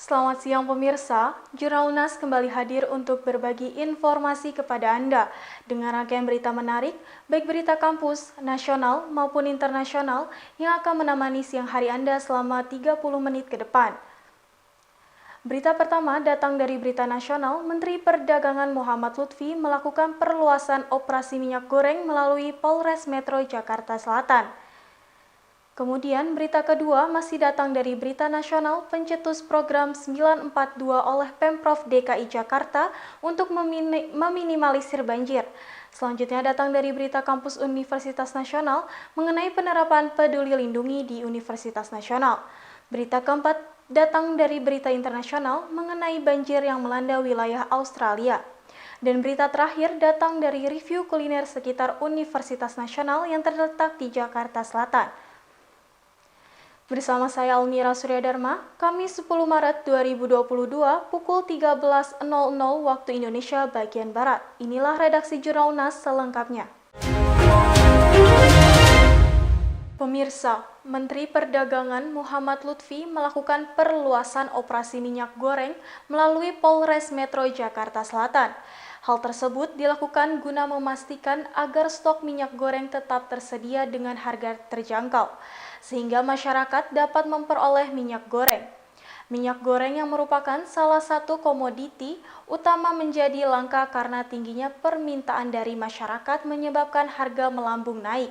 Selamat siang pemirsa, Jurnal Nas kembali hadir untuk berbagi informasi kepada Anda dengan rangkaian berita menarik, baik berita kampus, nasional maupun internasional yang akan menemani siang hari Anda selama 30 menit ke depan. Berita pertama datang dari berita nasional, Menteri Perdagangan Muhammad Lutfi melakukan perluasan operasi minyak goreng melalui Polres Metro Jakarta Selatan. Kemudian berita kedua masih datang dari berita nasional, pencetus program 942 oleh Pemprov DKI Jakarta untuk meminimalisir banjir. Selanjutnya datang dari berita kampus Universitas Nasional mengenai penerapan Peduli Lindungi di Universitas Nasional. Berita keempat datang dari berita internasional mengenai banjir yang melanda wilayah Australia. Dan berita terakhir datang dari review kuliner sekitar Universitas Nasional yang terletak di Jakarta Selatan. Bersama saya Almira Suryadharma, Kamis 10 Maret 2022 pukul 13.00 waktu Indonesia bagian Barat. Inilah redaksi Jurnal Nas selengkapnya. Pemirsa, Menteri Perdagangan Muhammad Lutfi melakukan perluasan operasi minyak goreng melalui Polres Metro Jakarta Selatan. Hal tersebut dilakukan guna memastikan agar stok minyak goreng tetap tersedia dengan harga terjangkau, sehingga masyarakat dapat memperoleh minyak goreng. Minyak goreng yang merupakan salah satu komoditi utama menjadi langka karena tingginya permintaan dari masyarakat menyebabkan harga melambung naik.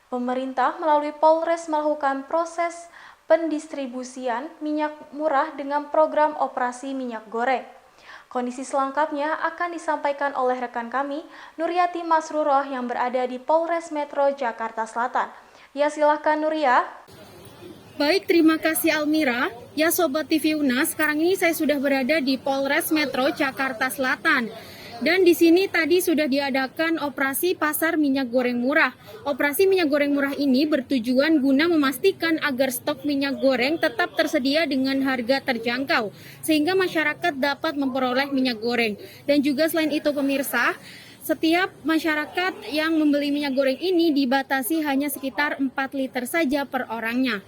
Pemerintah melalui Polres melakukan proses pendistribusian minyak murah dengan program operasi minyak goreng. Kondisi selengkapnya akan disampaikan oleh rekan kami, Nuryati Masruroh yang berada di Polres Metro Jakarta Selatan. Ya, silakan Nuria. Baik, terima kasih Almira. Ya Sobat TV UNAS, sekarang ini saya sudah berada di Polres Metro Jakarta Selatan. Dan di sini tadi sudah diadakan operasi pasar minyak goreng murah. Operasi minyak goreng murah ini bertujuan guna memastikan agar stok minyak goreng tetap tersedia dengan harga terjangkau, sehingga masyarakat dapat memperoleh minyak goreng. Dan juga selain itu pemirsa, setiap masyarakat yang membeli minyak goreng ini dibatasi hanya sekitar 4 liter saja per orangnya.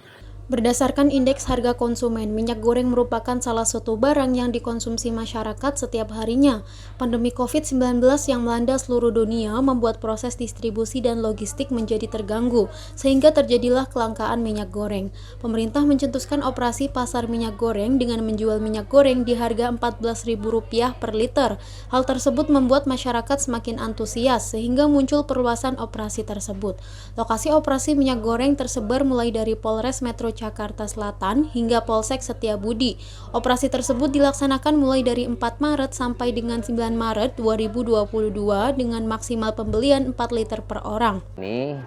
Berdasarkan indeks harga konsumen, minyak goreng merupakan salah satu barang yang dikonsumsi masyarakat setiap harinya. Pandemi COVID-19 yang melanda seluruh dunia membuat proses distribusi dan logistik menjadi terganggu, sehingga terjadilah kelangkaan minyak goreng. Pemerintah mencetuskan operasi pasar minyak goreng dengan menjual minyak goreng di harga Rp14.000 per liter. Hal tersebut membuat masyarakat semakin antusias, sehingga muncul perluasan operasi tersebut. Lokasi operasi minyak goreng tersebar mulai dari Polres Metro Jakarta Selatan hingga Polsek Setiabudi. Operasi tersebut dilaksanakan mulai dari 4 Maret sampai dengan 9 Maret 2022 dengan maksimal pembelian 4 liter per orang. Ini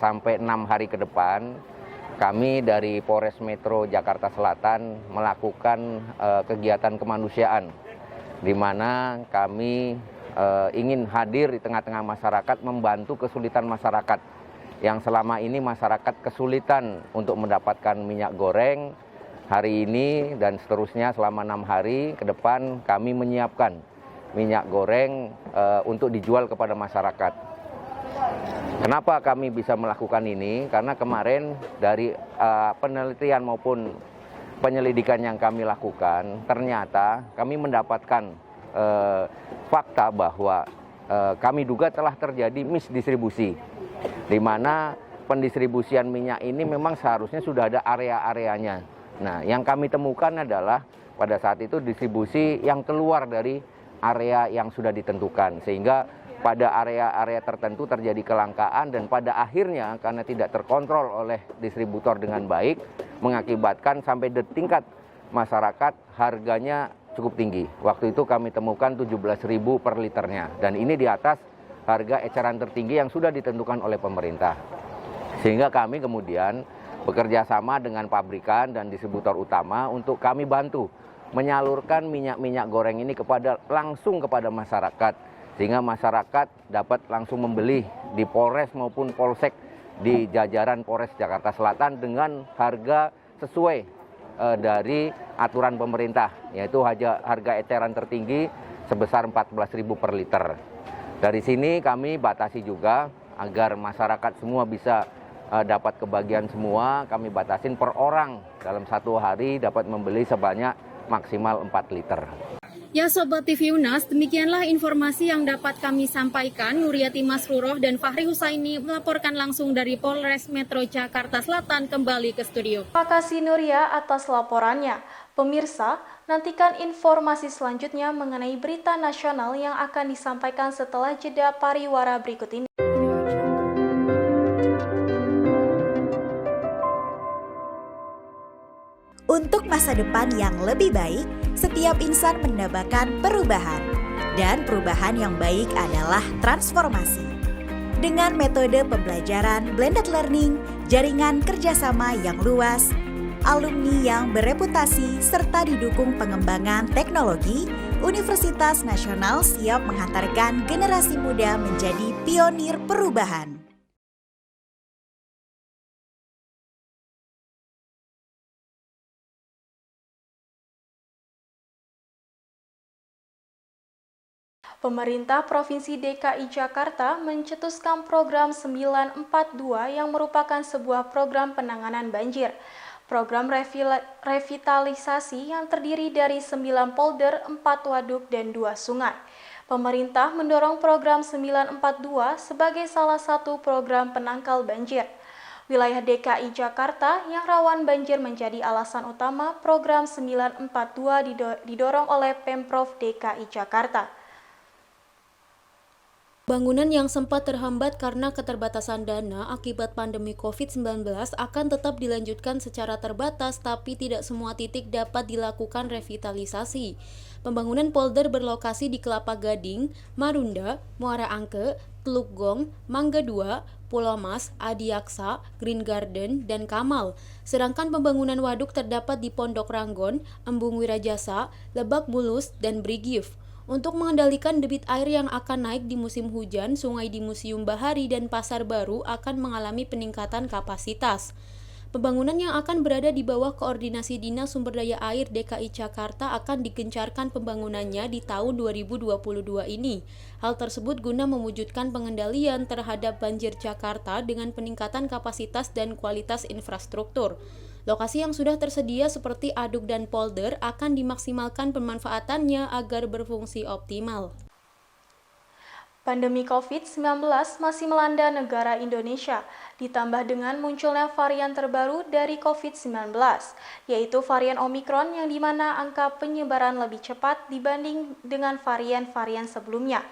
sampai 6 hari ke depan kami dari Polres Metro Jakarta Selatan melakukan kegiatan kemanusiaan di mana kami ingin hadir di tengah-tengah masyarakat, membantu kesulitan masyarakat yang selama ini masyarakat kesulitan untuk mendapatkan minyak goreng. Hari ini dan seterusnya selama 6 hari ke depan kami menyiapkan minyak goreng untuk dijual kepada masyarakat. Kenapa kami bisa melakukan ini? Karena kemarin dari penelitian maupun penyelidikan yang kami lakukan, ternyata kami mendapatkan fakta bahwa kami duga telah terjadi misdistribusi, di mana pendistribusian minyak ini memang seharusnya sudah ada area-areanya. Nah, yang kami temukan adalah pada saat itu distribusi yang keluar dari area yang sudah ditentukan, sehingga pada area-area tertentu terjadi kelangkaan dan pada akhirnya karena tidak terkontrol oleh distributor dengan baik, mengakibatkan sampai di tingkat masyarakat harganya cukup tinggi. Waktu itu kami temukan Rp17.000 per liternya, dan ini di atas harga eceran tertinggi yang sudah ditentukan oleh pemerintah. Sehingga kami kemudian bekerja sama dengan pabrikan dan distributor utama untuk kami bantu menyalurkan minyak-minyak goreng ini langsung kepada masyarakat, sehingga masyarakat dapat langsung membeli di Polres maupun Polsek di jajaran Polres Jakarta Selatan dengan harga sesuai dari aturan pemerintah, yaitu harga eceran tertinggi sebesar Rp14.000 per liter. Dari sini kami batasi juga agar masyarakat semua bisa dapat kebagian semua, kami batasin per orang Dalam satu hari dapat membeli sebanyak maksimal 4 liter. Ya Sobat TV UNAS, demikianlah informasi yang dapat kami sampaikan. Nuriyati Masruroh dan Fahri Husaini melaporkan langsung dari Polres Metro Jakarta Selatan kembali ke studio. Terima kasih Nuria atas laporannya. Pemirsa, nantikan informasi selanjutnya mengenai berita nasional yang akan disampaikan setelah jeda pariwara berikut ini. Untuk masa depan yang lebih baik, setiap insan mendambakan perubahan. Dan perubahan yang baik adalah transformasi. Dengan metode pembelajaran blended learning, jaringan kerjasama yang luas, alumni yang bereputasi, serta didukung pengembangan teknologi, Universitas Nasional siap menghantarkan generasi muda menjadi pionir perubahan. Pemerintah Provinsi DKI Jakarta mencetuskan program 942 yang merupakan sebuah program penanganan banjir. Program revitalisasi yang terdiri dari 9 polder, 4 waduk, dan 2 sungai. Pemerintah mendorong program 942 sebagai salah satu program penangkal banjir. Wilayah DKI Jakarta yang rawan banjir menjadi alasan utama program 942 didorong oleh Pemprov DKI Jakarta. Bangunan yang sempat terhambat karena keterbatasan dana akibat pandemi COVID-19 akan tetap dilanjutkan secara terbatas, tapi tidak semua titik dapat dilakukan revitalisasi. Pembangunan polder berlokasi di Kelapa Gading, Marunda, Muara Angke, Teluk Gong, Mangga 2, Pulau Mas, Adiaksa, Green Garden, dan Kamal. Sedangkan pembangunan waduk terdapat di Pondok Ranggon, Embung Wirajasa, Lebak Bulus, dan Brigif. Untuk mengendalikan debit air yang akan naik di musim hujan, sungai di Museum Bahari dan Pasar Baru akan mengalami peningkatan kapasitas. Pembangunan yang akan berada di bawah koordinasi Dinas Sumber Daya Air DKI Jakarta akan digencarkan pembangunannya di tahun 2022 ini. Hal tersebut guna mewujudkan pengendalian terhadap banjir Jakarta dengan peningkatan kapasitas dan kualitas infrastruktur. Lokasi yang sudah tersedia seperti aduk dan polder akan dimaksimalkan pemanfaatannya agar berfungsi optimal. Pandemi COVID-19 masih melanda negara Indonesia, ditambah dengan munculnya varian terbaru dari COVID-19, yaitu varian Omikron yang dimana angka penyebaran lebih cepat dibanding dengan varian-varian sebelumnya.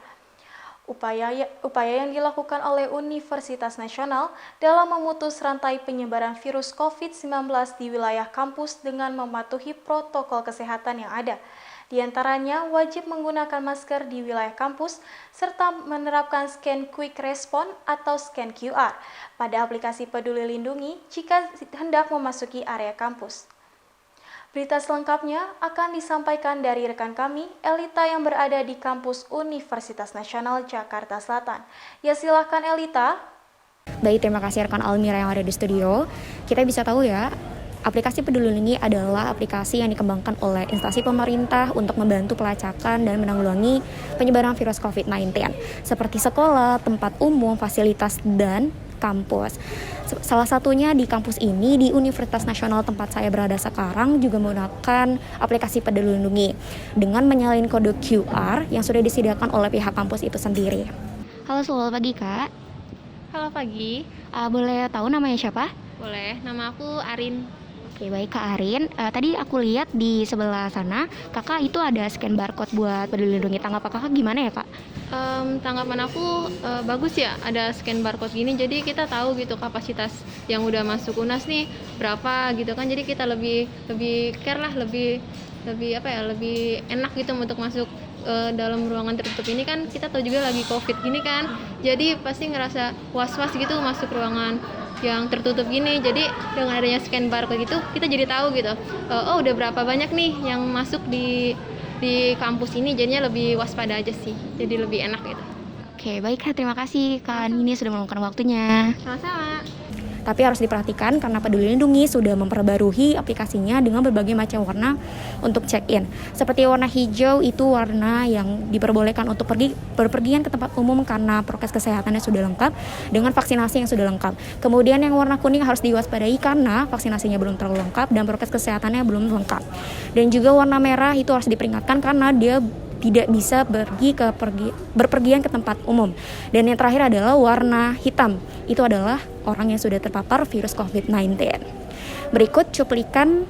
Upaya yang dilakukan oleh Universitas Nasional dalam memutus rantai penyebaran virus COVID-19 di wilayah kampus dengan mematuhi protokol kesehatan yang ada. Di antaranya wajib menggunakan masker di wilayah kampus serta menerapkan scan quick response atau scan QR pada aplikasi Peduli Lindungi jika hendak memasuki area kampus. Berita selengkapnya akan disampaikan dari rekan kami, Elita yang berada di kampus Universitas Nasional Jakarta Selatan. Ya silakan Elita. Baik, terima kasih rekan Almira yang ada di studio. Kita bisa tahu ya, aplikasi Peduli Lindungi adalah aplikasi yang dikembangkan oleh instansi pemerintah untuk membantu pelacakan dan menanggulangi penyebaran virus COVID-19 seperti sekolah, tempat umum, fasilitas, dan kampus. Salah satunya di kampus ini, di Universitas Nasional tempat saya berada sekarang, juga menggunakan aplikasi Peduli Lindungi dengan menyalin kode QR yang sudah disediakan oleh pihak kampus itu sendiri. Halo, selamat pagi Kak. Halo pagi. Boleh tahu namanya siapa? Boleh, nama aku Arin. Oke, baik Kak Arin. Tadi aku lihat di sebelah sana, Kakak itu ada scan barcode buat Peduli Lindungi. Tanggapan Kakak gimana ya Kak? Tanggapan aku bagus ya, ada scan barcode gini, jadi kita tahu gitu kapasitas yang udah masuk UNAS nih berapa gitu kan, jadi kita lebih care lah, lebih enak gitu untuk masuk dalam ruangan tertutup ini kan. Kita tahu juga lagi COVID gini kan, jadi pasti ngerasa was-was gitu masuk ruangan yang tertutup gini. Jadi dengan adanya scan barcode gitu, kita jadi tahu gitu, oh udah berapa banyak nih yang masuk di kampus ini, jadinya lebih waspada aja sih, jadi lebih enak gitu. Oke, baik Kak, terima kasih Kak Nini sudah meluangkan waktunya. Sama-sama. Tapi harus diperhatikan karena Peduli Lindungi sudah memperbarui aplikasinya dengan berbagai macam warna untuk check-in. Seperti warna hijau itu warna yang diperbolehkan untuk berpergian ke tempat umum karena prokes kesehatannya sudah lengkap dengan vaksinasi yang sudah lengkap. Kemudian yang warna kuning harus diwaspadai karena vaksinasinya belum terlalu lengkap dan prokes kesehatannya belum lengkap. Dan juga warna merah itu harus diperingatkan karena dia tidak bisa berpergian ke tempat umum. Dan yang terakhir adalah warna hitam. Itu adalah orang yang sudah terpapar virus COVID-19. Berikut cuplikan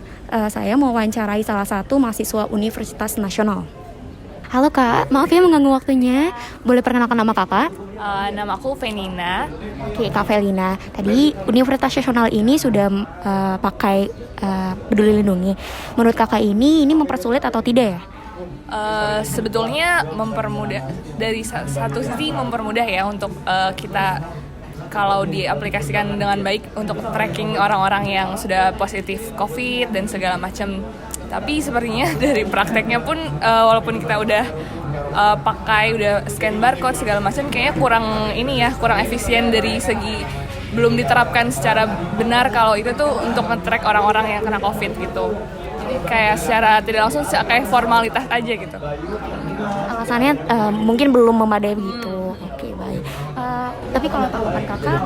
saya mewawancarai salah satu mahasiswa Universitas Nasional. Halo Kak, maaf ya mengganggu waktunya. Boleh perkenalkan nama Kakak? Nama aku Venina. Oke, Kak Velina. Tadi Universitas Nasional ini sudah pakai Peduli Lindungi. Menurut Kakak ini mempersulit atau tidak ya? Sebetulnya mempermudah, dari satu sisi mempermudah ya untuk kita kalau diaplikasikan dengan baik untuk tracking orang-orang yang sudah positif COVID dan segala macam. Tapi sepertinya dari prakteknya pun walaupun kita udah udah scan barcode segala macam, kayaknya kurang efisien dari segi belum diterapkan secara benar kalau itu tuh untuk nge-track orang-orang yang kena COVID gitu. Kayak secara tidak langsung kayak formalitas aja gitu. Alasannya mungkin belum memadai begitu. Oke, baik. Tapi kalau tanggapan Kakak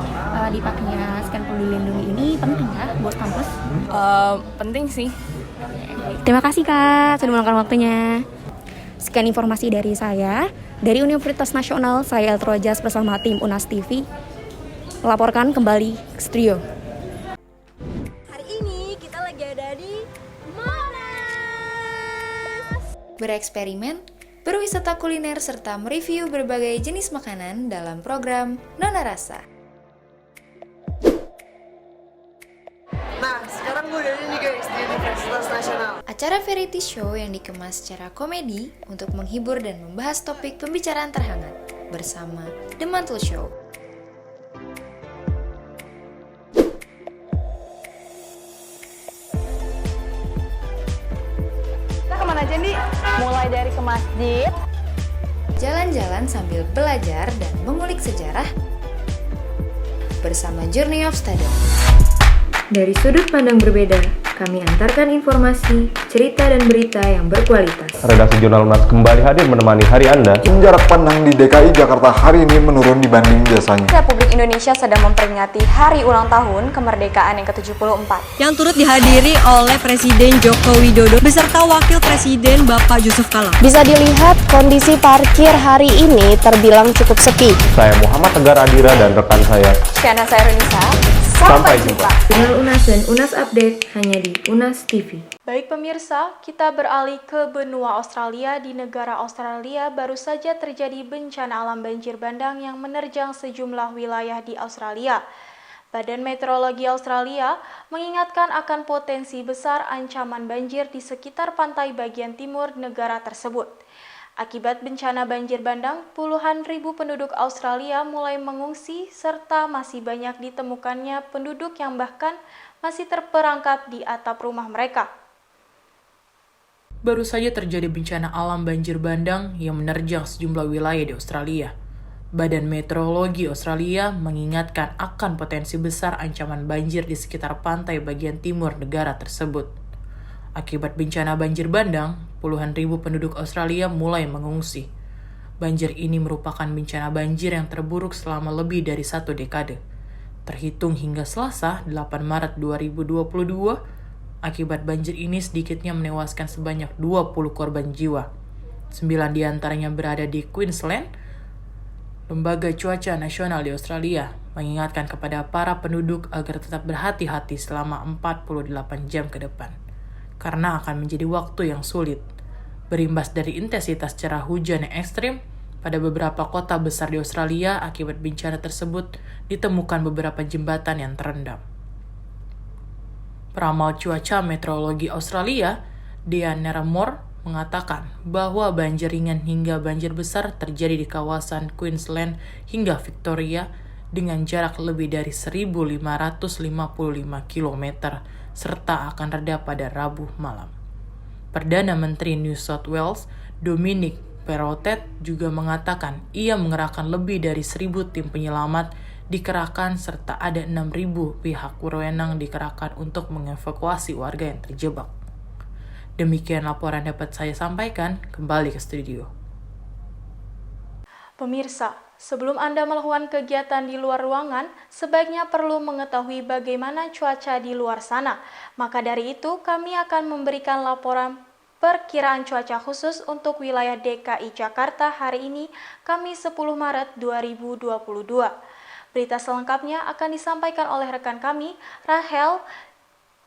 dipakainya scan Peduli Lindungi ini penting ya buat kampus? Penting sih. Terima kasih Kak sudah meluangkan waktunya. Sekian informasi dari saya dari Universitas Nasional. Saya Eltrojas bersama tim Unas TV melaporkan kembali ke studio. Hari ini kita lagi ada di Monas. Bereksperimen, berwisata kuliner, serta mereview berbagai jenis makanan dalam program Nona Rasa. Nah, sekarang gue udah nih guys di Universitas Nasional. Acara variety show yang dikemas secara komedi untuk menghibur dan membahas topik pembicaraan terhangat bersama The Mantle Show. Kita kemana aja nih? Mulai dari ke masjid, Jalan-jalan sambil belajar dan mengulik sejarah bersama Journey of Study. Dari sudut pandang berbeda, kami antarkan informasi, cerita, dan berita yang berkualitas. Redaksi Jurnal Unas kembali hadir menemani hari Anda. Jarak pandang di DKI Jakarta hari ini menurun dibanding biasanya. Republik Indonesia sedang memperingati hari ulang tahun kemerdekaan yang ke-74. Yang turut dihadiri oleh Presiden Joko Widodo beserta Wakil Presiden Bapak Yusuf Kala. Bisa dilihat kondisi parkir hari ini terbilang cukup sepi. Saya Muhammad Tegar Adira dan rekan saya Syana Sairunisa. Sampai jumpa. Jurnal Unas dan Unas Update hanya di Unas TV. Baik pemirsa, kita beralih ke benua Australia. Di negara Australia baru saja terjadi bencana alam banjir bandang yang menerjang sejumlah wilayah di Australia. Badan Meteorologi Australia mengingatkan akan potensi besar ancaman banjir di sekitar pantai bagian timur negara tersebut. Akibat bencana banjir bandang, puluhan ribu penduduk Australia mulai mengungsi serta masih banyak ditemukannya penduduk yang bahkan masih terperangkap di atap rumah mereka. Baru saja terjadi bencana alam banjir bandang yang menerjang sejumlah wilayah di Australia. Badan Meteorologi Australia mengingatkan akan potensi besar ancaman banjir di sekitar pantai bagian timur negara tersebut. Akibat bencana banjir bandang, puluhan ribu penduduk Australia mulai mengungsi. Banjir ini merupakan bencana banjir yang terburuk selama lebih dari 1 dekade. Terhitung hingga Selasa, 8 Maret 2022, akibat banjir ini sedikitnya menewaskan sebanyak 20 korban jiwa. 9 diantaranya berada di Queensland. Lembaga Cuaca Nasional di Australia mengingatkan kepada para penduduk agar tetap berhati-hati selama 48 jam ke depan, karena akan menjadi waktu yang sulit. Berimbas dari intensitas curah hujan yang ekstrim, pada beberapa kota besar di Australia akibat bencana tersebut ditemukan beberapa jembatan yang terendam. Peramal cuaca meteorologi Australia, Dian Neramore, mengatakan bahwa banjir ringan hingga banjir besar terjadi di kawasan Queensland hingga Victoria dengan jarak lebih dari 1.555 km serta akan reda pada Rabu malam. Perdana Menteri New South Wales, Dominic Perrottet, juga mengatakan ia mengerahkan lebih dari 1.000 tim penyelamat dikerahkan serta ada 6.000 pihak berwenang dikerahkan untuk mengevakuasi warga yang terjebak. Demikian laporan dapat saya sampaikan, kembali ke studio. Pemirsa, sebelum Anda melakukan kegiatan di luar ruangan, sebaiknya perlu mengetahui bagaimana cuaca di luar sana. Maka dari itu, kami akan memberikan laporan perkiraan cuaca khusus untuk wilayah DKI Jakarta hari ini, Kamis 10 Maret 2022. Berita selengkapnya akan disampaikan oleh rekan kami, Rahel.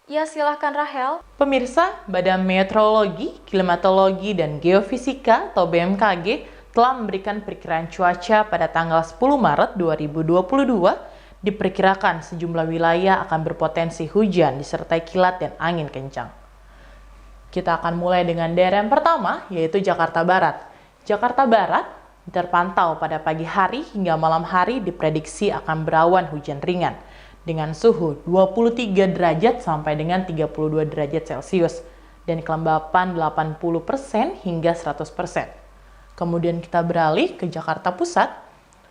Ya, silahkan Rahel. Pemirsa, Badan Meteorologi, Klimatologi, dan Geofisika atau BMKG telah memberikan perkiraan cuaca pada tanggal 10 Maret 2022. Diperkirakan sejumlah wilayah akan berpotensi hujan disertai kilat dan angin kencang. Kita akan mulai dengan daerah yang pertama, yaitu Jakarta Barat. Jakarta Barat terpantau pada pagi hari hingga malam hari diprediksi akan berawan hujan ringan dengan suhu 23 derajat sampai dengan 32 derajat Celcius dan kelembapan 80% hingga 100%. Kemudian kita beralih ke Jakarta Pusat.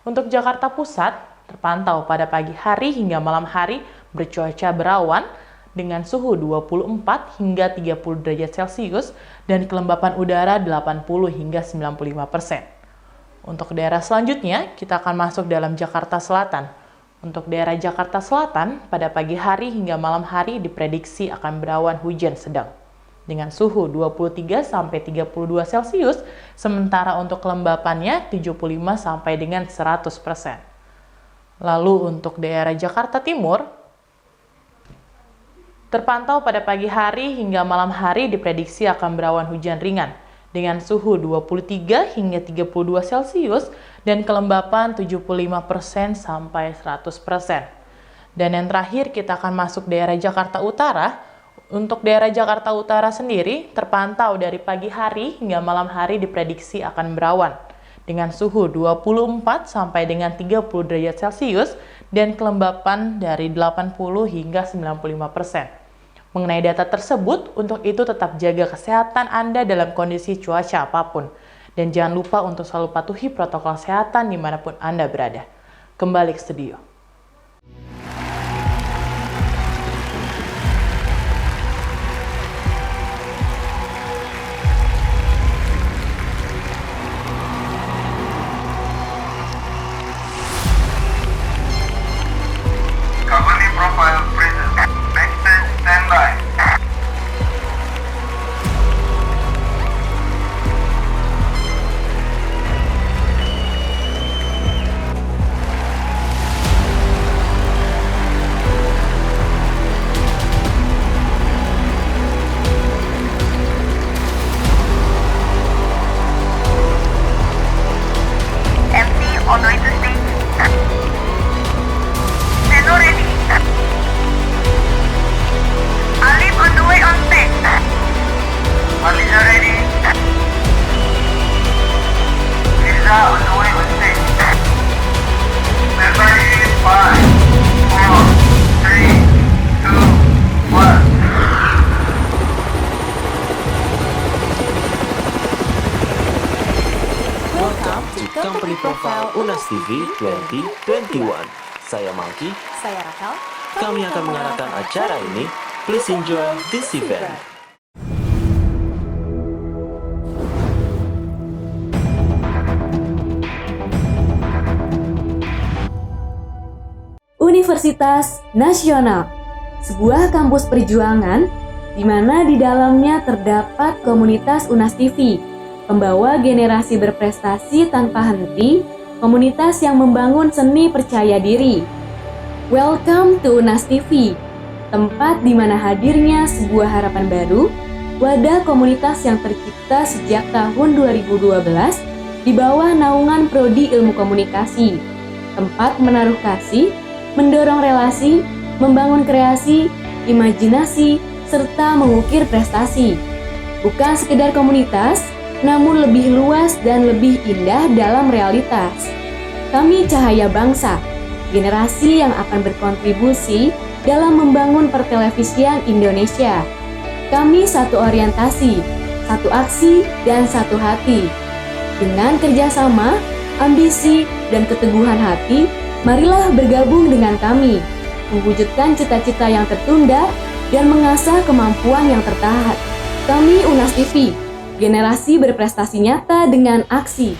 Untuk Jakarta Pusat terpantau pada pagi hari hingga malam hari bercuaca berawan dengan suhu 24 hingga 30 derajat Celcius dan kelembapan udara 80 hingga 95%. Untuk daerah selanjutnya, kita akan masuk dalam Jakarta Selatan. Untuk daerah Jakarta Selatan, pada pagi hari hingga malam hari diprediksi akan berawan hujan sedang dengan suhu 23 sampai 32 Celcius, sementara untuk kelembapannya 75 sampai dengan 100%. Lalu untuk daerah Jakarta Timur, terpantau pada pagi hari hingga malam hari diprediksi akan berawan hujan ringan dengan suhu 23 hingga 32 Celcius dan kelembapan 75% sampai 100%. Dan yang terakhir kita akan masuk daerah Jakarta Utara. Untuk daerah Jakarta Utara sendiri terpantau dari pagi hari hingga malam hari diprediksi akan berawan dengan suhu 24 sampai dengan 30 derajat Celcius dan kelembapan dari 80 hingga 95%. Mengenai data tersebut, untuk itu tetap jaga kesehatan Anda dalam kondisi cuaca apapun. Dan jangan lupa untuk selalu patuhi protokol kesehatan dimanapun Anda berada. Kembali ke studio. Company profile present. Next stage standby. MC on way to stage. Seno ready. Alif on the way on stage. Marliza ready. Mirza on the way on stage. Everybody 5, 4, 3, 2, 1. Welcome to Company Profile Unas TV 2021. Saya Mangki. Saya Rahel. Kami akan mengarahkan acara ini. Please enjoy this event. Universitas Nasional, sebuah kampus perjuangan di mana di dalamnya terdapat komunitas Unas TV, pembawa generasi berprestasi tanpa henti, komunitas yang membangun seni percaya diri. Welcome to Unas TV, tempat di mana hadirnya sebuah harapan baru, wadah komunitas yang tercipta sejak tahun 2012 di bawah naungan Prodi Ilmu Komunikasi, tempat menaruh kasih, mendorong relasi, membangun kreasi, imajinasi, serta mengukir prestasi. Bukan sekedar komunitas, namun lebih luas dan lebih indah dalam realitas. Kami cahaya bangsa, generasi yang akan berkontribusi dalam membangun pertelevisian Indonesia. Kami satu orientasi, satu aksi, dan satu hati. Dengan kerjasama, ambisi, dan keteguhan hati, Marilah bergabung dengan kami, mewujudkan cita-cita yang tertunda dan mengasah kemampuan yang tertahan. Kami Unas TV, generasi berprestasi nyata dengan aksi.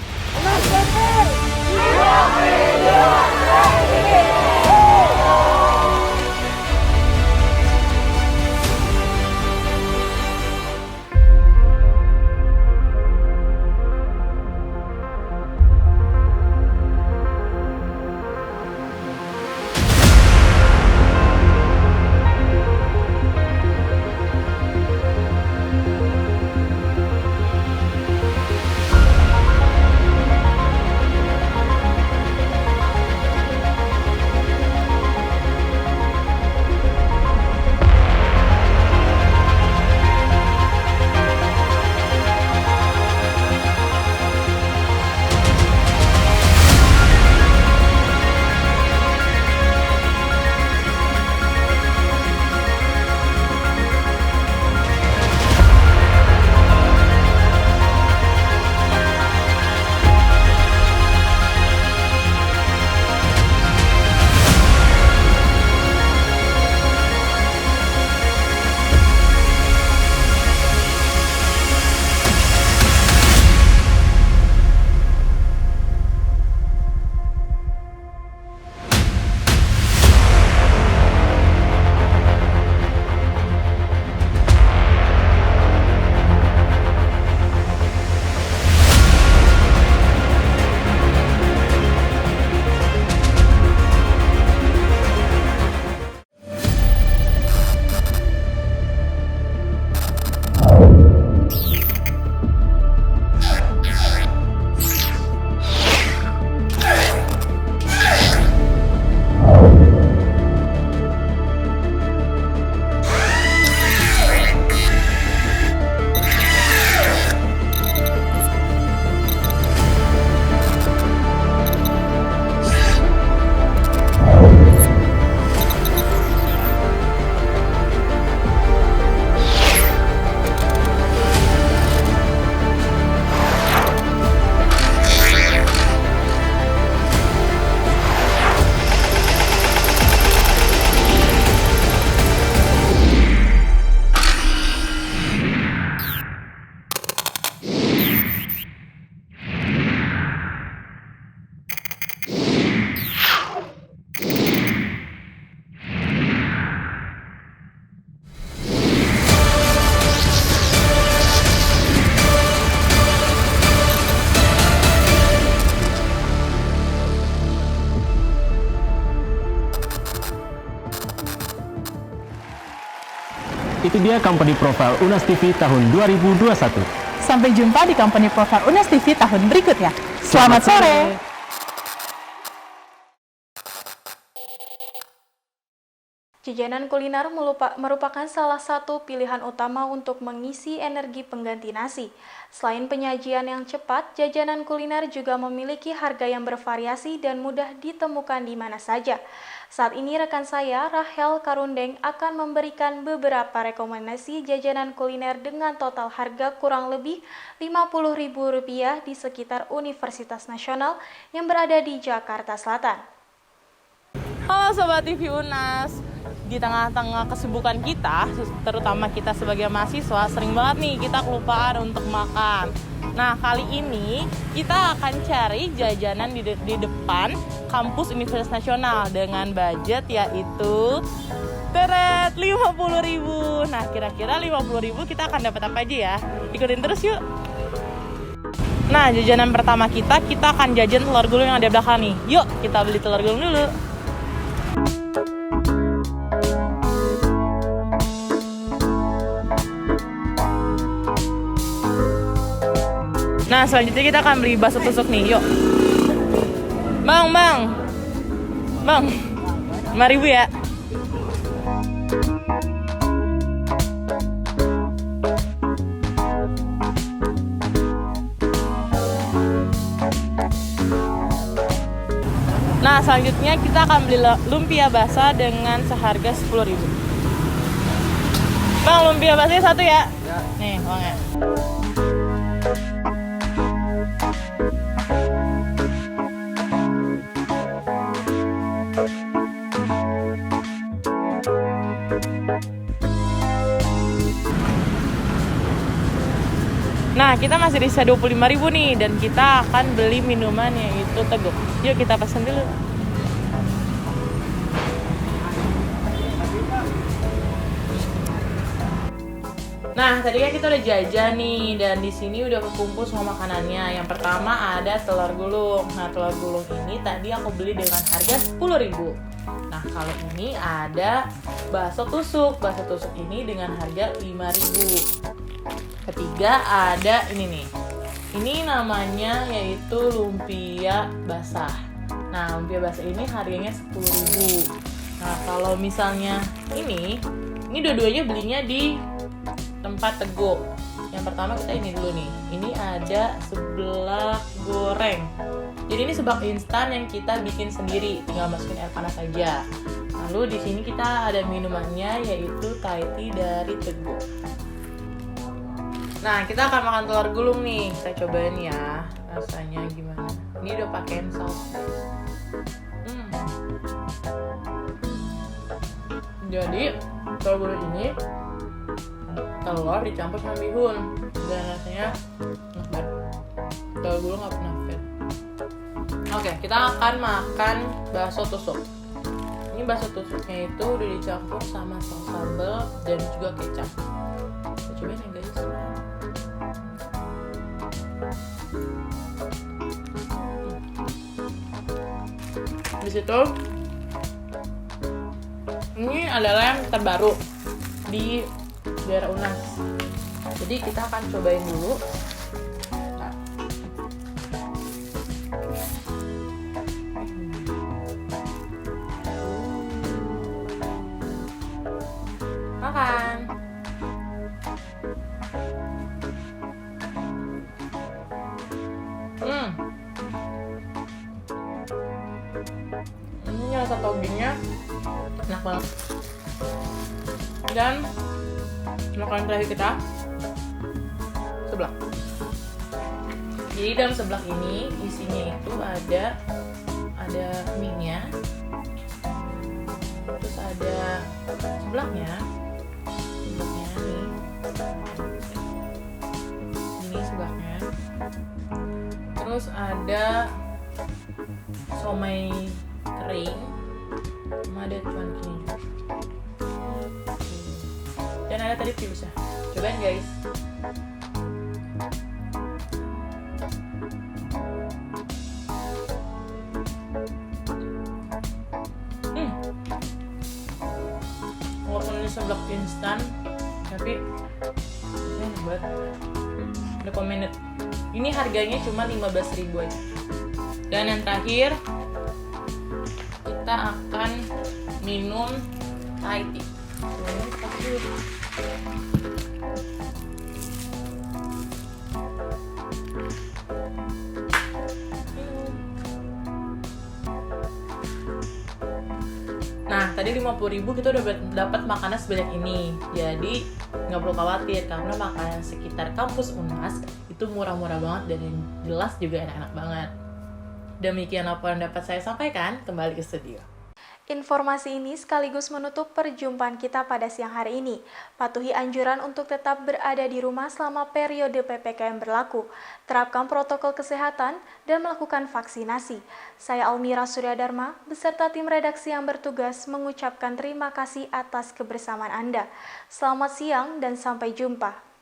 Itu dia company profile Unas TV tahun 2021. Sampai jumpa di company profile Unas TV tahun berikutnya. Selamat sore. Jajanan kuliner merupakan salah satu pilihan utama untuk mengisi energi pengganti nasi. Selain penyajian yang cepat, jajanan kuliner juga memiliki harga yang bervariasi dan mudah ditemukan di mana saja. Saat ini rekan saya, Rahel Karundeng, akan memberikan beberapa rekomendasi jajanan kuliner dengan total harga kurang lebih Rp50.000 di sekitar Universitas Nasional yang berada di Jakarta Selatan. Halo Sobat TV Unas. Di tengah-tengah kesibukan kita, terutama kita sebagai mahasiswa, sering banget nih kita kelupaan untuk makan. Nah, kali ini kita akan cari jajanan di depan kampus Universitas Nasional dengan budget yaitu teret 50.000. Nah, kira-kira 50.000 kita akan dapat apa aja ya? Ikutin terus yuk. Nah, jajanan pertama kita akan jajan telur gulung yang ada di belakang nih. Yuk, kita beli telur gulung dulu. Nah, selanjutnya kita akan beli bakso tusuk nih, yuk. Bang, 5.000 ya. Nah, selanjutnya kita akan beli lumpia basah dengan seharga 10.000. Bang, lumpia basahnya satu ya? Ya. Nih, uangnya. Nah, kita masih di sisa 25.000 nih, dan kita akan beli minuman yaitu teguk. Yuk kita pesan dulu. Nah, tadi kan kita udah jajan nih, dan di sini udah kekumpul semua makanannya. Yang pertama ada telur gulung. Nah, telur gulung ini tadi aku beli dengan harga 10.000. Nah, kalau ini ada bakso tusuk. Bakso tusuk ini dengan harga 5.000. Ketiga ada ini nih. Ini namanya yaitu lumpia basah. Nah, lumpia basah ini harganya 10.000. Nah, kalau misalnya ini dua-duanya belinya di tempat teguk. Yang pertama kita ini dulu nih. Ini ada seblak goreng. Jadi ini seblak instan yang kita bikin sendiri, tinggal masukin air panas saja. Lalu di sini kita ada minumannya yaitu Thai tea dari Teguk. Nah, kita akan makan telur gulung nih. Kita cobain ya, rasanya gimana. Ini udah pakein saus. Jadi telur gulung ini telur dicampur sama bihun, dan rasanya enak banget. Telur gulung nggak pernah fat. Oke, kita akan makan bakso tusuk. Ini bakso tusuknya itu udah dicampur sama saus sambal dan juga kecap. Kita cobain ya guys. Di situ ini adalah yang terbaru di daerah Unas. Jadi kita akan cobain dulu. Makan. Ini rasa toppingnya enak banget. Dan makanan terakhir kita seblak. Jadi dalam seblak ini isinya itu ada mie-nya, terus ada seblaknya nih, ini seblaknya, terus ada somai kering, sama ada cuanki juga. Dan ada tadi pizza. Cobain guys. Walaupun ini seblak instan, tapi enak banget. Recommended. Ini harganya cuma 15.000 aja. Dan yang terakhir, kita akan minum Thai tea. Nah, tadi 50.000 kita udah dapat makanan sebanyak ini. Jadi nggak perlu khawatir karena makanan sekitar kampus Unas itu murah-murah banget dan yang jelas juga enak-enak banget. Demikian laporan dapat saya sampaikan, kembali ke studio. Informasi ini sekaligus menutup perjumpaan kita pada siang hari ini. Patuhi anjuran untuk tetap berada di rumah selama periode PPKM berlaku. Terapkan protokol kesehatan dan melakukan vaksinasi. Saya Almira Suryadharma beserta tim redaksi yang bertugas mengucapkan terima kasih atas kebersamaan Anda. Selamat siang dan sampai jumpa.